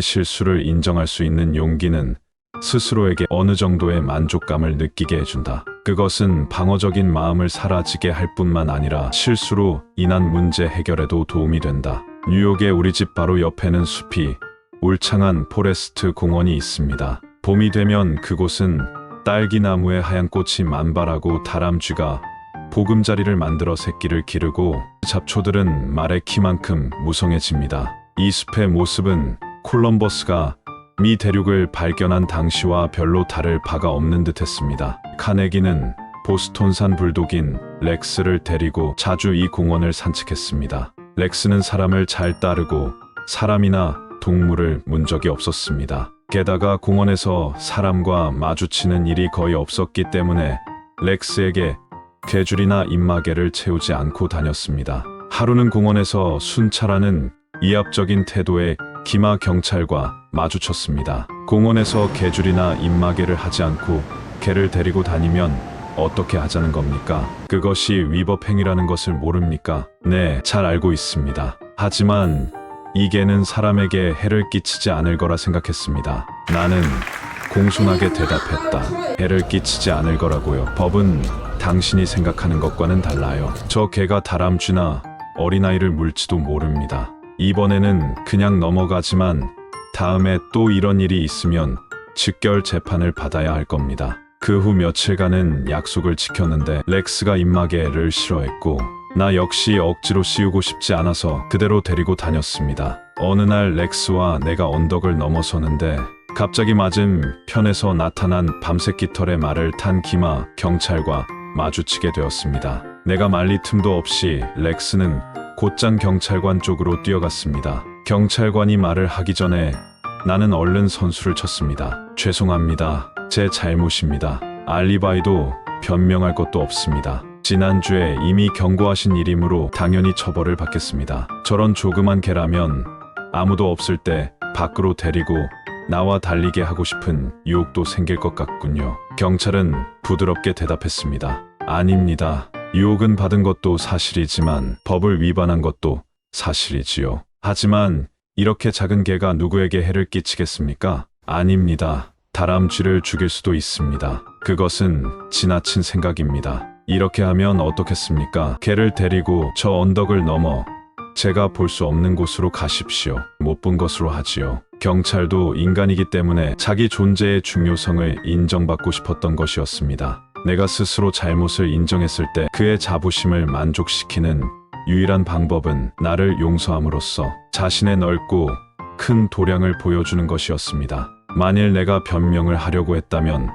실수를 인정할 수 있는 용기는 스스로에게 어느 정도의 만족감을 느끼게 해준다. 그것은 방어적인 마음을 사라지게 할 뿐만 아니라 실수로 인한 문제 해결에도 도움이 된다. 뉴욕의 우리 집 바로 옆에는 숲이 울창한 포레스트 공원이 있습니다. 봄이 되면 그곳은 딸기나무에 하얀 꽃이 만발하고 다람쥐가 보금자리를 만들어 새끼를 기르고 잡초들은 말의 키만큼 무성해집니다. 이 숲의 모습은 콜럼버스가 미 대륙을 발견한 당시와 별로 다를 바가 없는 듯했습니다. 카네기는 보스톤산 불독인 렉스를 데리고 자주 이 공원을 산책했습니다. 렉스는 사람을 잘 따르고 사람이나 동물을 문 적이 없었습니다. 게다가 공원에서 사람과 마주치는 일이 거의 없었기 때문에 렉스에게 궤줄이나 입마개를 채우지 않고 다녔습니다. 하루는 공원에서 순찰하는 이합적인 태도의 기마 경찰과 마주쳤습니다. 공원에서 궤줄이나 입마개를 하지 않고 개를 데리고 다니면 어떻게 하자는 겁니까? 그것이 위법행위라는 것을 모릅니까? 네, 잘 알고 있습니다. 하지만 이 개는 사람에게 해를 끼치지 않을 거라 생각했습니다. 나는 공손하게 대답했다. 해를 끼치지 않을 거라고요. 법은 당신이 생각하는 것과는 달라요. 저 개가 다람쥐나 어린아이를 물지도 모릅니다. 이번에는 그냥 넘어가지만 다음에 또 이런 일이 있으면 즉결 재판을 받아야 할 겁니다. 그 후 며칠간은 약속을 지켰는데 렉스가 입마개를 싫어했고 나 역시 억지로 씌우고 싶지 않아서 그대로 데리고 다녔습니다. 어느 날 렉스와 내가 언덕을 넘어서는데 갑자기 맞은 편에서 나타난 밤새 깃털의 말을 탄 기마 경찰과 마주치게 되었습니다. 내가 말릴 틈도 없이 렉스는 곧장 경찰관 쪽으로 뛰어갔습니다. 경찰관이 말을 하기 전에 나는 얼른 선수를 쳤습니다. 죄송합니다. 제 잘못입니다. 알리바이도 변명할 것도 없습니다. 지난주에 이미 경고하신 일이므로 당연히 처벌을 받겠습니다. 저런 조그만 개라면 아무도 없을 때 밖으로 데리고 나와 달리게 하고 싶은 유혹도 생길 것 같군요. 경찰은 부드럽게 대답했습니다. 아닙니다. 유혹은 받은 것도 사실이지만 법을 위반한 것도 사실이지요. 하지만 이렇게 작은 개가 누구에게 해를 끼치겠습니까? 아닙니다. 다람쥐를 죽일 수도 있습니다. 그것은 지나친 생각입니다. 이렇게 하면 어떻겠습니까? 개를 데리고 저 언덕을 넘어 제가 볼 수 없는 곳으로 가십시오. 못 본 것으로 하지요. 경찰도 인간이기 때문에 자기 존재의 중요성을 인정받고 싶었던 것이었습니다. 내가 스스로 잘못을 인정했을 때 그의 자부심을 만족시키는 유일한 방법은 나를 용서함으로써 자신의 넓고 큰 도량을 보여주는 것이었습니다. 만일 내가 변명을 하려고 했다면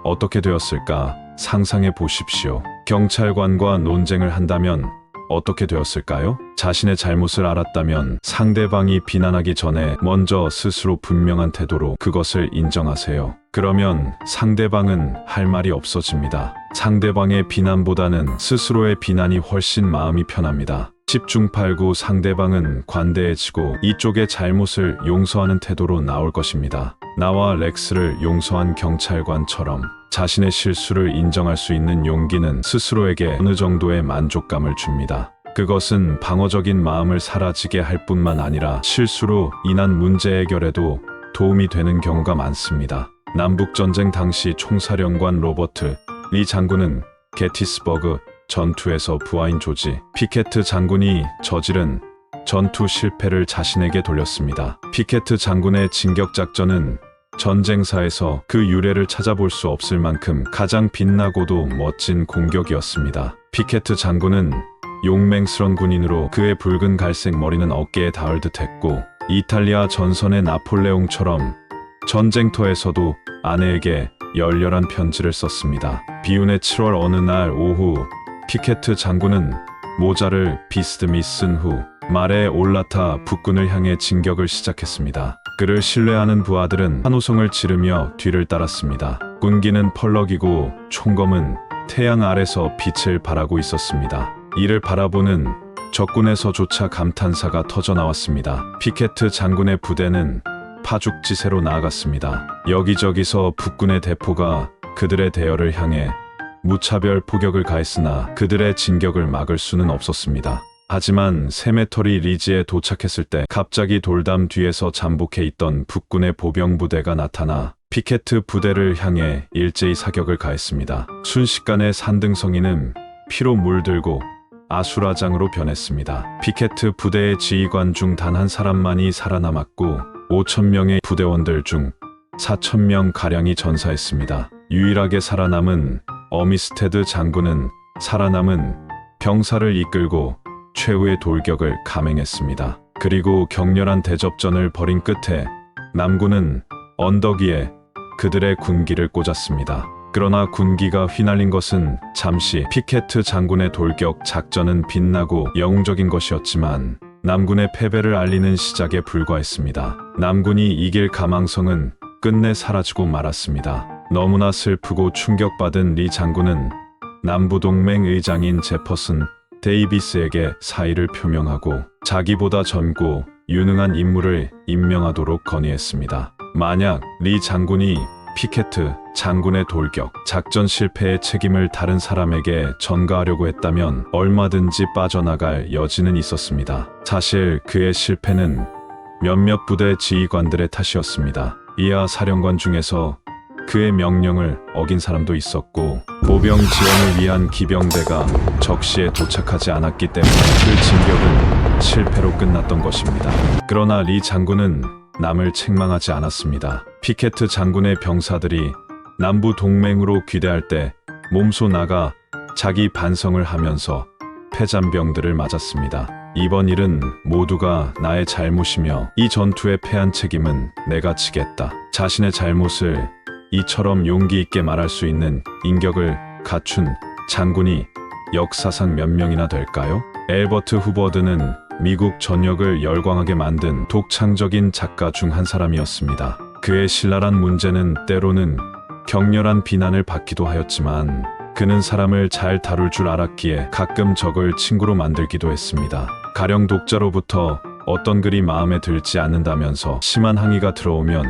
어떻게 되었을까 상상해 보십시오. 경찰관과 논쟁을 한다면 어떻게 되었을까요? 자신의 잘못을 알았다면 상대방이 비난하기 전에 먼저 스스로 분명한 태도로 그것을 인정하세요. 그러면 상대방은 할 말이 없어집니다. 상대방의 비난보다는 스스로의 비난이 훨씬 마음이 편합니다. 10중 8구 상대방은 관대해지고 이쪽의 잘못을 용서하는 태도로 나올 것입니다. 나와 렉스를 용서한 경찰관처럼 자신의 실수를 인정할 수 있는 용기는 스스로에게 어느 정도의 만족감을 줍니다. 그것은 방어적인 마음을 사라지게 할 뿐만 아니라 실수로 인한 문제 해결에도 도움이 되는 경우가 많습니다. 남북전쟁 당시 총사령관 로버트 리 장군은 게티스버그 전투에서 부하인 조지 피케트 장군이 저지른 전투 실패를 자신에게 돌렸습니다. 피케트 장군의 진격작전은 전쟁사에서 그 유래를 찾아볼 수 없을 만큼 가장 빛나고도 멋진 공격이었습니다. 피케트 장군은 용맹스런 군인으로 그의 붉은 갈색 머리는 어깨에 닿을 듯했고 이탈리아 전선의 나폴레옹처럼 전쟁터에서도 아내에게 열렬한 편지를 썼습니다. 비운의 7월 어느 날 오후 피케트 장군은 모자를 비스듬히 쓴 후 말에 올라타 북군을 향해 진격을 시작했습니다. 그를 신뢰하는 부하들은 환호성을 지르며 뒤를 따랐습니다. 군기는 펄럭이고 총검은 태양 아래서 빛을 발하고 있었습니다. 이를 바라보는 적군에서조차 감탄사가 터져나왔습니다. 피케트 장군의 부대는 파죽지세로 나아갔습니다. 여기저기서 북군의 대포가 그들의 대열을 향해 무차별 포격을 가했으나 그들의 진격을 막을 수는 없었습니다. 하지만 세메터리 리지에 도착했을 때 갑자기 돌담 뒤에서 잠복해 있던 북군의 보병 부대가 나타나 피케트 부대를 향해 일제히 사격을 가했습니다. 순식간에 산등성이는 피로 물들고 아수라장으로 변했습니다. 피케트 부대의 지휘관 중 단 한 사람만이 살아남았고 5,000명의 부대원들 중 4,000명 가량이 전사했습니다. 유일하게 살아남은 어미스테드 장군은 살아남은 병사를 이끌고 최후의 돌격을 감행했습니다. 그리고 격렬한 대접전을 벌인 끝에 남군은 언덕 위에 그들의 군기를 꽂았습니다. 그러나 군기가 휘날린 것은 잠시 피케트 장군의 돌격 작전은 빛나고 영웅적인 것이었지만 남군의 패배를 알리는 시작에 불과했습니다. 남군이 이길 가망성은 끝내 사라지고 말았습니다. 너무나 슬프고 충격받은 리 장군은 남부동맹 의장인 제퍼슨 데이비스에게 사의를 표명하고 자기보다 젊고 유능한 인물을 임명하도록 건의했습니다. 만약 리 장군이 피케트 장군의 돌격 작전 실패의 책임을 다른 사람에게 전가하려고 했다면 얼마든지 빠져나갈 여지는 있었습니다. 사실 그의 실패는 몇몇 부대 지휘관들의 탓이었습니다. 이하 사령관 중에서 그의 명령을 어긴 사람도 있었고 보병 지원을 위한 기병대가 적시에 도착하지 않았기 때문에 그 진격은 실패로 끝났던 것입니다. 그러나 리 장군은 남을 책망하지 않았습니다. 피케트 장군의 병사들이 남부 동맹으로 귀대할 때 몸소 나가 자기 반성을 하면서 패잔병들을 맞았습니다. 이번 일은 모두가 나의 잘못이며 이 전투에 패한 책임은 내가 지겠다. 자신의 잘못을 이처럼 용기 있게 말할 수 있는 인격을 갖춘 장군이 역사상 몇 명이나 될까요? 엘버트 후버드는 미국 전역을 열광하게 만든 독창적인 작가 중 한 사람이었습니다. 그의 신랄한 문제는 때로는 격렬한 비난을 받기도 하였지만 그는 사람을 잘 다룰 줄 알았기에 가끔 적을 친구로 만들기도 했습니다. 가령 독자로부터 어떤 글이 마음에 들지 않는다면서 심한 항의가 들어오면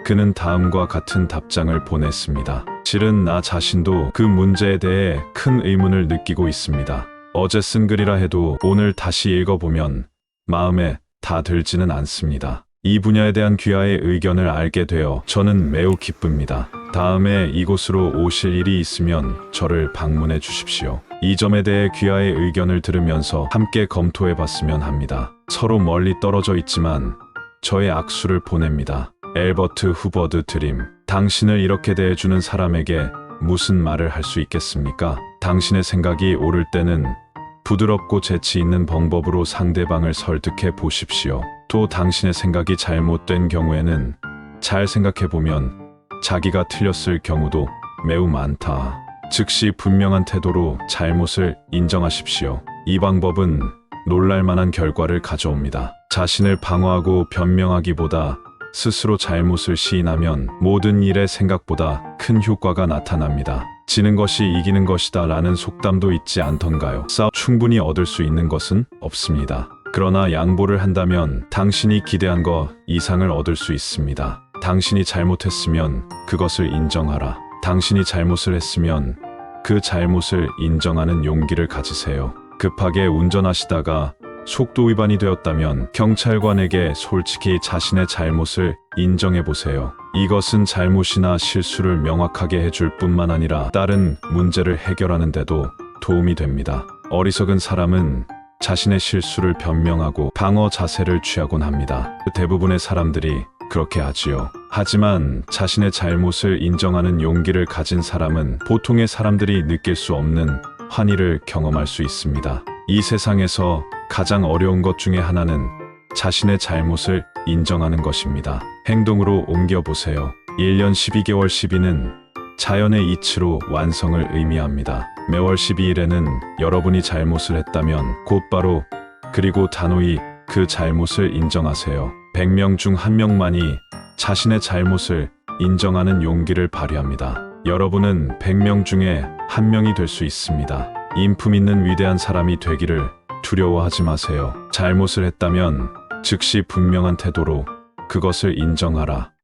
그는 다음과 같은 답장을 보냈습니다. 실은 나 자신도 그 문제에 대해 큰 의문을 느끼고 있습니다. 어제 쓴 글이라 해도 오늘 다시 읽어보면 마음에 다 들지는 않습니다. 이 분야에 대한 귀하의 의견을 알게 되어 저는 매우 기쁩니다. 다음에 이곳으로 오실 일이 있으면 저를 방문해 주십시오. 이 점에 대해 귀하의 의견을 들으면서 함께 검토해 봤으면 합니다. 서로 멀리 떨어져 있지만 저의 악수를 보냅니다. 엘버트 후버드 드림. 당신을 이렇게 대해주는 사람에게 무슨 말을 할 수 있겠습니까? 당신의 생각이 옳을 때는 부드럽고 재치 있는 방법으로 상대방을 설득해 보십시오. 또 당신의 생각이 잘못된 경우에는 잘 생각해보면 자기가 틀렸을 경우도 매우 많다. 즉시 분명한 태도로 잘못을 인정하십시오. 이 방법은 놀랄만한 결과를 가져옵니다. 자신을 방어하고 변명하기보다 스스로 잘못을 시인하면 모든 일에 생각보다 큰 효과가 나타납니다. 지는 것이 이기는 것이다 라는 속담도 있지 않던가요? 충분히 얻을 수 있는 것은 없습니다. 그러나 양보를 한다면 당신이 기대한 것 이상을 얻을 수 있습니다. 당신이 잘못했으면 그것을 인정하라. 당신이 잘못을 했으면 그 잘못을 인정하는 용기를 가지세요. 급하게 운전하시다가 속도 위반이 되었다면 경찰관에게 솔직히 자신의 잘못을 인정해보세요. 이것은 잘못이나 실수를 명확하게 해줄 뿐만 아니라 다른 문제를 해결하는 데도 도움이 됩니다. 어리석은 사람은 자신의 실수를 변명하고 방어 자세를 취하곤 합니다. 대부분의 사람들이 그렇게 하지요. 하지만 자신의 잘못을 인정하는 용기를 가진 사람은 보통의 사람들이 느낄 수 없는 환희를 경험할 수 있습니다. 이 세상에서 가장 어려운 것 중에 하나는 자신의 잘못을 인정하는 것입니다. 행동으로 옮겨보세요. 1년 12개월 12는 자연의 이치로 완성을 의미합니다. 매월 12일에는 여러분이 잘못을 했다면 곧바로 그리고 단호히 그 잘못을 인정하세요. 100명 중 1명만이 자신의 잘못을 인정하는 용기를 발휘합니다. 여러분은 100명 중에 1명이 될 수 있습니다. 인품 있는 위대한 사람이 되기를 두려워하지 마세요. 잘못을 했다면 즉시 분명한 태도로 그것을 인정하라.